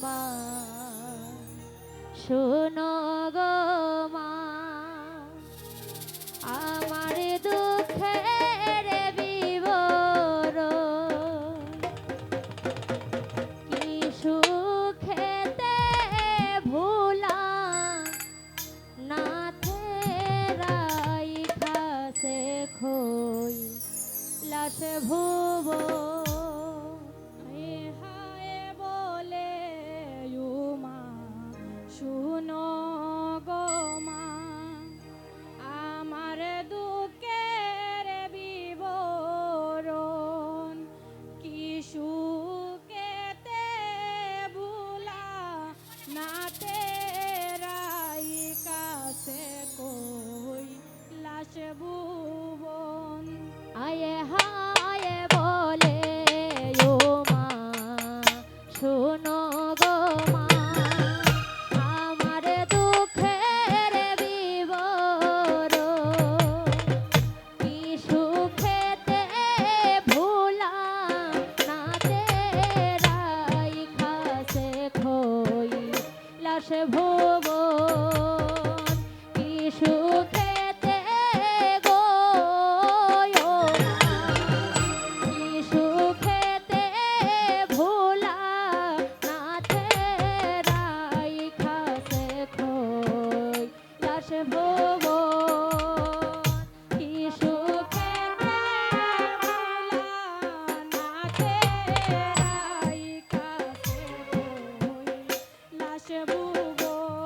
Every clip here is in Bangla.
মা শোনো গো মা আমার দুঃখের বিবরণ কি সুখেতে ভোলা নাথেরাই খাসে খই লাশ ভুব হায় বলে মা শুনো গো মা আমার দুঃখের বিবরণ কি সুখেতে ভুলা নাথেরাই কাছে কই লাশ ভুবন আয়ে হায় বলে ও মা শোনো গো মা আমার দুঃখের বিবরণ কি সুখেতে ভোলা নাথেরাই খাসে খই লাশ ভুবন কি সুখেতে গো ও মা কি সুখেতে ভোলা নাথেরাই খাসে খই লাশ ভুবন কি সুখেতে নাথেরাই কাছে কই লাশ ভুবন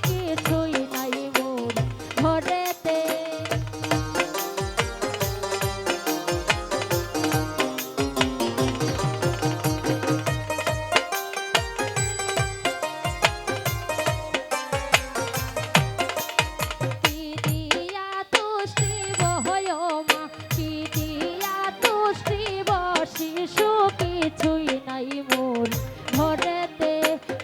কিছুই নাই মোর ঘরেতে। কি দিয়া তুষ্টিব হয় মা, কি দিয়া তুষ্টিব শিশু কিছুই নাই মোর ঘরেতে।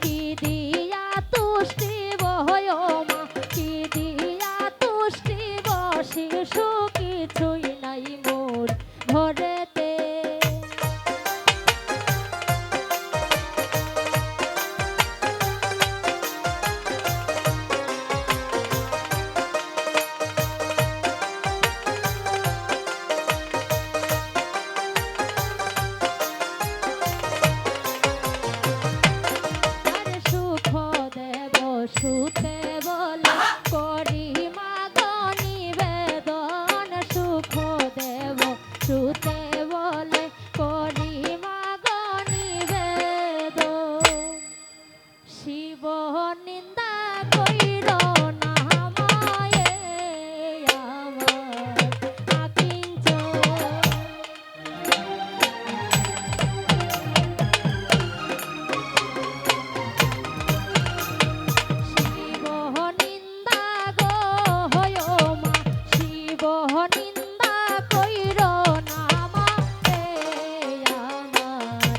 কি দিয়া তুষ্টিব হয় মা, কি দিয়া তুষ্টিব শিশু কিছুই নাই মোর ঘরেতে। আরে সুখ দেব সুখে বলে করি মাগো নিবেদন। সুখ দেব সুখে বলে করি মাগো নিবেদন। শিব নিন্দা কইর না মায়ে আমার আকিঞ্চন। শিব নিন্দা গো হয় মা, শিব নিন্দা কইর না মা রে আমার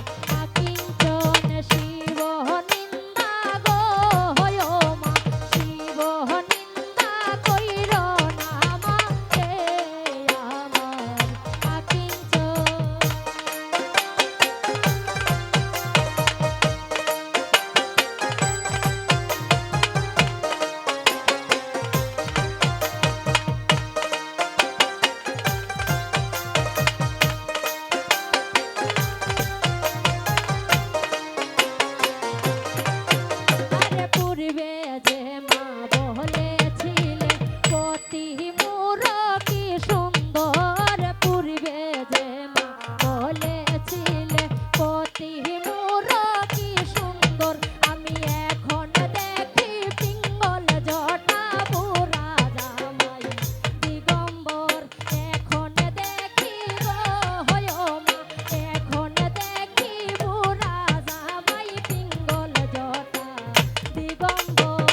আকিঞ্চন। শিব নিন্দা গো হয় মা, শিব নিন্দা কইর না মা রে আমার আকিঞ্চন। আরে পূর্বে যে মা বলেছিলে পতি মোর কি সুন্দর। পূর্বে যে মা বলেছিলে পতি মোর কি সুন্দর। আমি এখন দেখি পিঙ্গল জটা বুড়া জামাই দিগম্বর। এখন দেখি গো হয় মা, এখন দেখি বুড়া জামাই পিঙ্গল জটা দিগম্বর।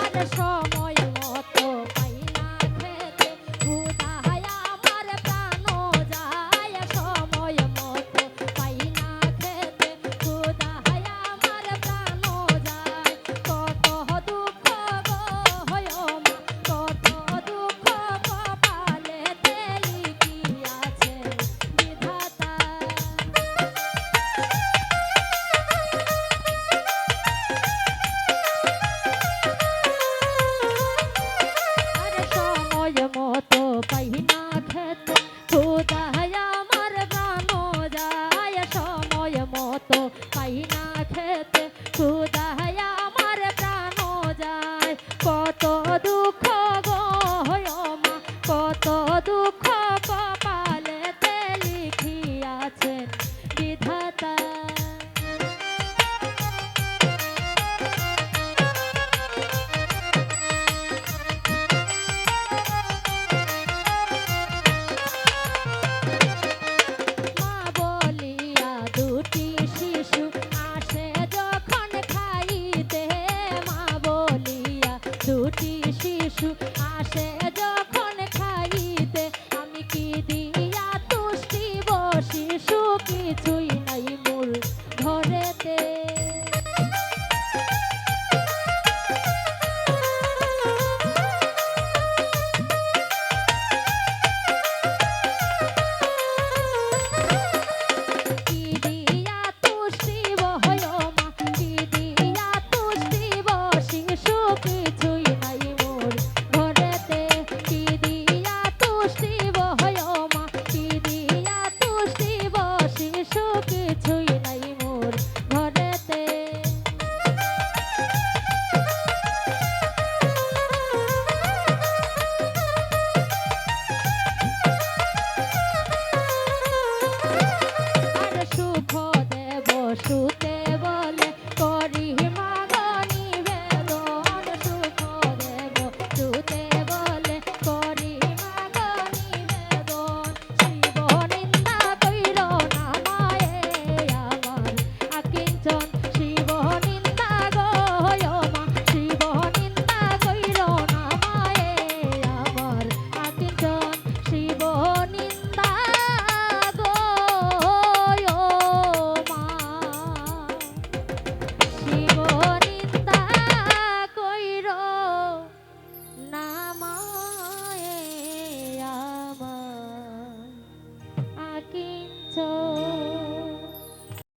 আর সময় মতো পাই না খেতে ক্ষুধায় আমার প্রাণ যায়। সময় মতো পাই না খেতে ক্ষুধায় আমার প্রাণ যায়। কত দুঃখ গো হয় মা, কত দুঃখ কপালেতে লিখিয়াছে বিধাতা। আরে সময় মতো পাই না খেতে ক্ষুধায় আমার প্রাণ যায়। সময় মতো পাই না খেতে ক্ষুধায় আমার প্রাণ যায়। কত দুঃখ গো হয় মা, কত দুঃখ